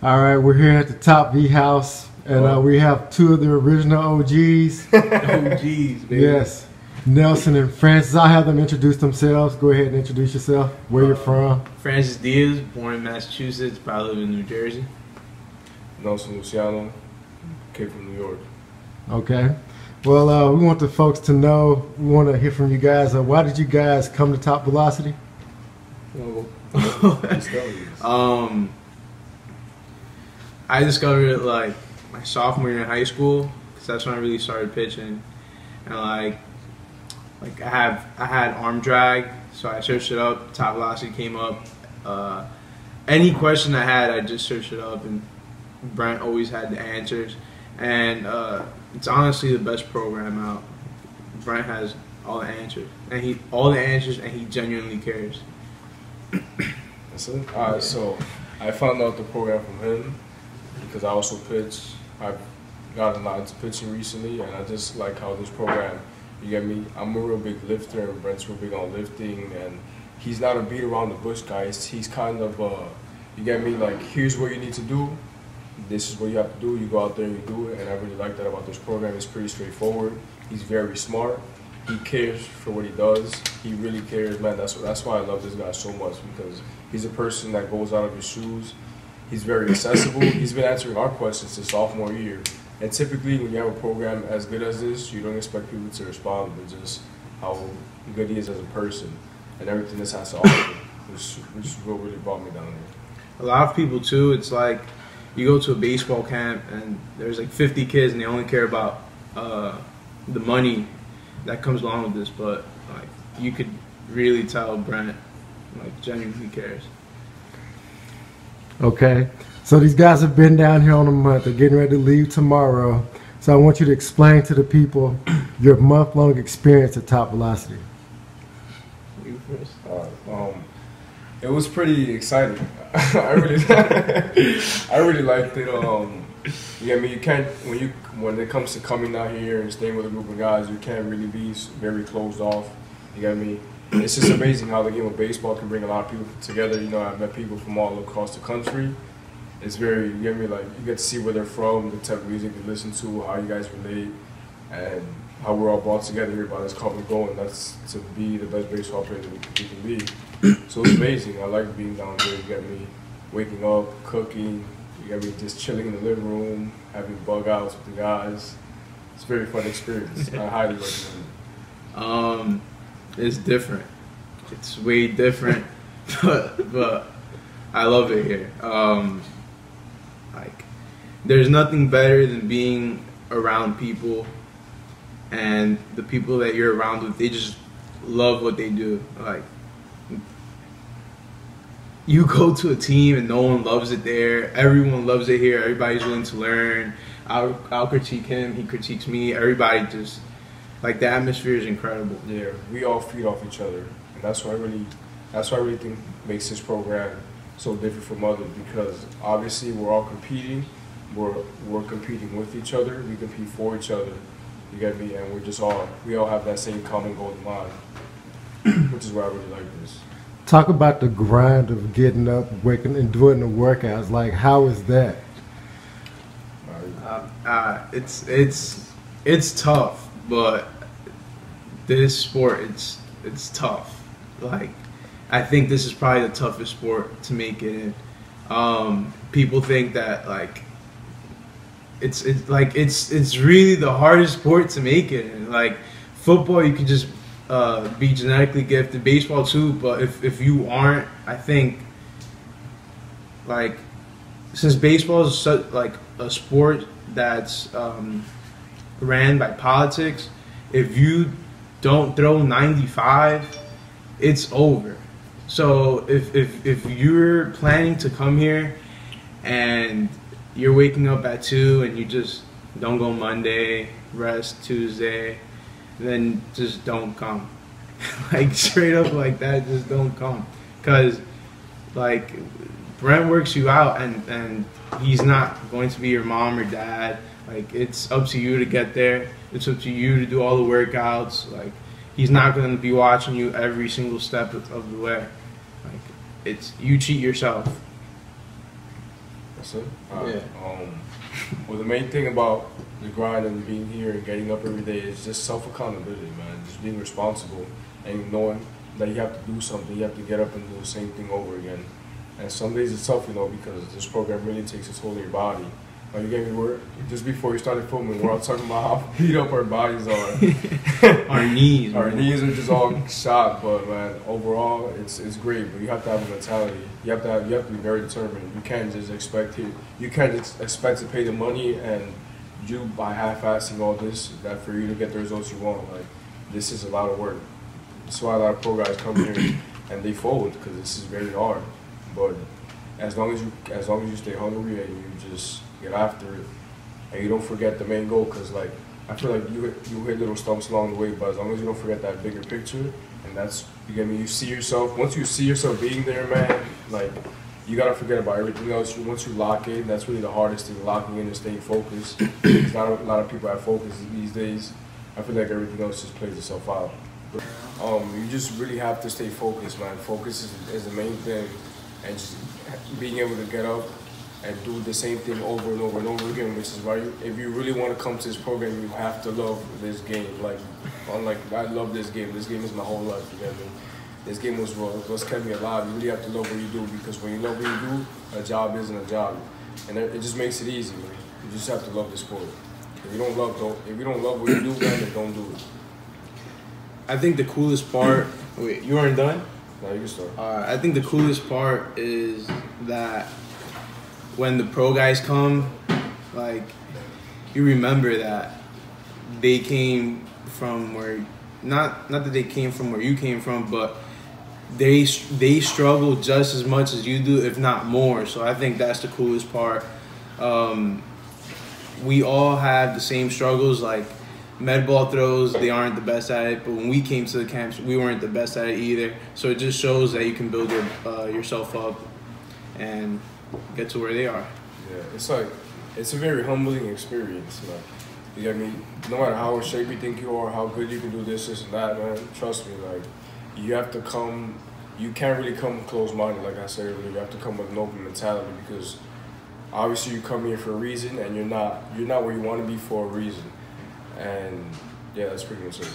All right, we're here at the Top V House, and we have two of the original OGs. OGs, baby. Yes, Nelson and Francis. I'll have them introduce themselves. Go ahead and introduce yourself, where you're from. Francis Diaz, born in Massachusetts, but I live in New Jersey. Nelson Luciano, came from New York. Okay. Well, we want the folks to know, we want to hear from you guys. Why did you guys come to Top Velocity? I discovered it like my sophomore year in high school, because that's when I really started pitching. And like I had arm drag, so I searched it up. Top Velocity came up. Any question I had, I just searched it up, and Brent always had the answers. And it's honestly the best program out. Brent has all the answers, and he genuinely cares. That's it. Alright, so I found out the program from him because I also pitch. I've gotten a lot into pitching recently, and I just like how this program, you get me? I'm a real big lifter, and Brent's real big on lifting, and he's not a beat around the bush guy. He's kind of, you get me? Like, here's what you need to do. This is what you have to do. You go out there and you do it, and I really like that about this program. It's pretty straightforward. He's very smart. He cares for what he does. He really cares, man. That's why I love this guy so much, because he's a person that goes out of his shoes. He's very accessible. He's been answering our questions since sophomore year. And typically, when you have a program as good as this, you don't expect people to respond, but just how good he is as a person and everything this has to offer, which is what really brought me down here. A lot of people too, it's like you go to a baseball camp and there's like 50 kids and they only care about the money that comes along with this, but like you could really tell Brent like genuinely cares. Okay, so these guys have been down here on a month. They're getting ready to leave tomorrow. So I want you to explain to the people your month-long experience at Top Velocity. You first. It was pretty exciting. I really liked it. Yeah, I mean, you can't when it comes to coming out here and staying with a group of guys, you can't really be very closed off. You get me? It's just amazing how the game of baseball can bring a lot of people together. You know, I've met people from all across the country. It's very, you get me, like, you get to see where they're from, the type of music they listen to, how you guys relate, and how we're all brought together here by this common goal, and that's to be the best baseball player that we can be. So it's amazing. I like being down here. You get me, waking up, cooking, you get me, just chilling in the living room, having bug outs with the guys. It's a very fun experience. I highly recommend it. It's different. It's way different, but I love it here. Like, there's nothing better than being around people, and the people that you're around with, they just love what they do. Like, you go to a team and no one loves it there. Everyone loves it here. Everybody's willing to learn. I'll critique him. He critiques me. Everybody just, like, the atmosphere is incredible. Yeah, we all feed off each other, and that's why I really think makes this program so different from others, because obviously we're all competing. We're competing with each other. We compete for each other. You get me? And we all have that same common goal in mind, which is why I really like this. Talk about the grind of getting up, waking, and doing the workouts. Like, how is that? It's tough, but this sport, it's tough. Like, I think this is probably the toughest sport to make it in. People think that like it's really the hardest sport to make it in. Like, football, you could just be genetically gifted. Baseball too, but if you aren't, I think, like, since baseball is such like a sport that's ran by politics, if you don't throw 95, it's over. So if you're planning to come here and you're waking up at 2 and you just don't go Monday, rest Tuesday, then just don't come. Like, straight up like that, just don't come. Because, like, Brent works you out, and he's not going to be your mom or dad. Like, it's up to you to get there. It's up to you to do all the workouts. Like, he's not going to be watching you every single step of the way. Like, it's, you cheat yourself. That's it? Yeah. Well, the main thing about the grind and being here and getting up every day is just self-accountability, man. Just being responsible and knowing that you have to do something. You have to get up and do the same thing over again. And some days it's tough, because this program really takes its toll on your body. Like, you get me, just before you started filming, we're all talking about how beat up our bodies are. Our knees. Our knees are just all shot, but man, overall, it's great. But you have to have a mentality. You have to be very determined. You can't just expect to pay the money and you by half-assing all this that for you to get the results you want. Like, this is a lot of work. That's why a lot of pro guys come here and they fold, because this is very hard. But as long as you stay hungry and you just get after it, and you don't forget the main goal, because like I feel like you hit little stumps along the way, but as long as you don't forget that bigger picture, and that's, you get me, you see yourself, once you see yourself being there, man, like, you gotta forget about everything else. Once you lock in, that's really the hardest thing, locking in and staying focused. Because not a lot of people have focus these days. I feel like everything else just plays itself out. You just really have to stay focused, man. Focus is the main thing, and just being able to get up and do the same thing over and over and over again, which is why if you really want to come to this program, you have to love this game. Like, I love this game. This game is my whole life, you get me? This game was what's kept me alive. You really have to love what you do, because when you love what you do, a job isn't a job. And it just makes it easy, man. You just have to love the sport. If you don't love what you do, man, then don't do it. I think the coolest part, wait, you aren't done? No, you can start. I think the coolest part is that when the pro guys come, like, you remember that they came from where, not that they came from where you came from, but they struggle just as much as you do, if not more. So I think that's the coolest part. We all have the same struggles, like med ball throws, they aren't the best at it, but when we came to the camps, we weren't the best at it either. So it just shows that you can build yourself up and get to where they are. Yeah, it's a very humbling experience. Like, you get me? No matter how in shape you think you are, how good you can do this and that, man, trust me, like, you have to come, you can't really come closed-minded, like I said earlier. You have to come with an open mentality, because obviously you come here for a reason, and you're not where you want to be for a reason. And yeah, that's pretty much it.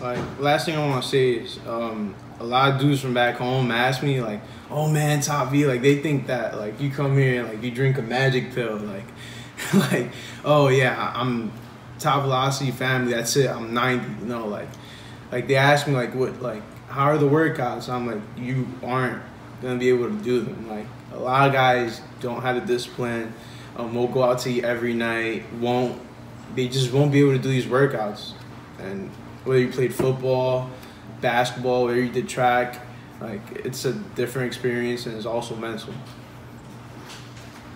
Like, last thing I want to say is, a lot of dudes from back home ask me, like, oh man, Top V, like, they think that, like, you come here and, like, you drink a magic pill, like, oh yeah, I'm Top Velocity family, that's it, I'm 90, like they ask me, like, what, like, how are the workouts? I'm like, you aren't gonna be able to do them. Like, a lot of guys don't have the discipline, won't go out to eat every night, they just won't be able to do these workouts. And whether you played football, basketball, whether you did track, like, it's a different experience, and it's also mental.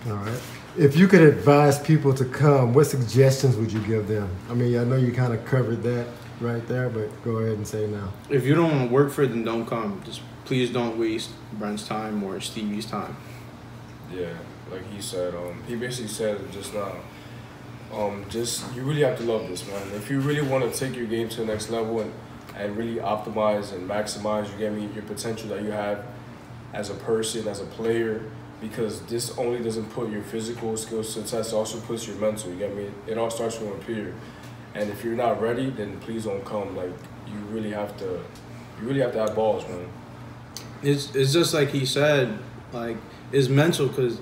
All right. If you could advise people to come, what suggestions would you give them? I mean, I know you kind of covered that right there, but go ahead and say now. If you don't want to work for it, then don't come. Just please don't waste Brent's time or Stevie's time. Yeah, like he said, he basically said it just now. You really have to love this, man. If you really want to take your game to the next level and really optimize and maximize, you get me, your potential that you have as a person, as a player, because this only doesn't put your physical skills to the test, it also puts your mental, you get me? It all starts from up here. And if you're not ready, then please don't come. Like, you really have to have balls, man. It's just like he said, like, it's mental, because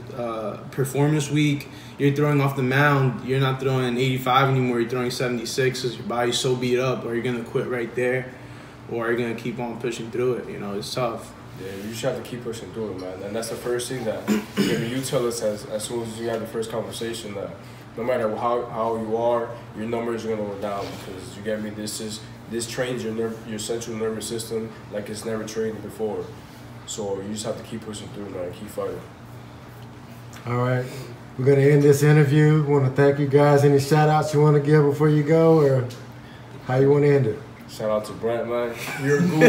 performance week, you're throwing off the mound, you're not throwing 85 anymore, you're throwing 76 because your body's so beat up, or you're going to quit right there, or you're going to keep on pushing through it. It's tough. Yeah, you just have to keep pushing through it, man. And that's the first thing that you tell us as soon as you have the first conversation, that no matter how you are, your numbers are going to go down, because you get me, this trains your central nervous system like it's never trained before. So you just have to keep pushing through, man, keep fighting. All right. We're going to end this interview. We want to thank you guys. Any shout-outs you want to give before you go, or how you want to end it? Shout out to Brent, man. You're cool.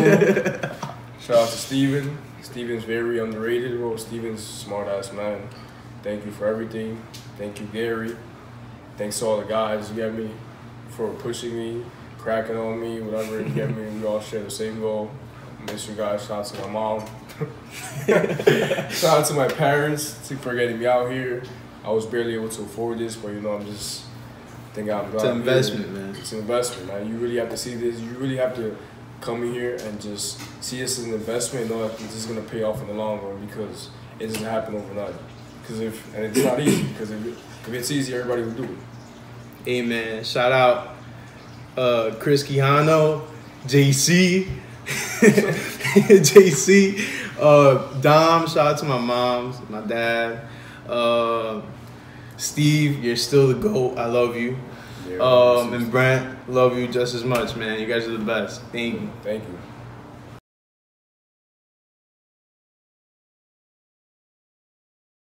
Shout out to Steven. Steven's very underrated, bro. Steven's a smart-ass man. Thank you for everything. Thank you, Gary. Thanks to all the guys, you get me, for pushing me, cracking on me, whatever, you get me. We all share the same goal. Miss you guys. Shout out to my mom. Shout out to my parents for getting me out here. I was barely able to afford this, but you know, I'm just thinking I'm It's an investment, man. It's an investment, man. You really have to see this. You really have to come in here and just see this as an investment and know that this is going to pay off in the long run, because it doesn't happen overnight. And it's not easy, because if it's easy, everybody would do it. Amen. Shout out Chris Quijano, JC, JC, Dom. Shout out to my moms, my dad, Steve. You're still the GOAT. I love you. Yeah, And Brent, love you just as much, man. You guys are the best. Thank you. Thank you.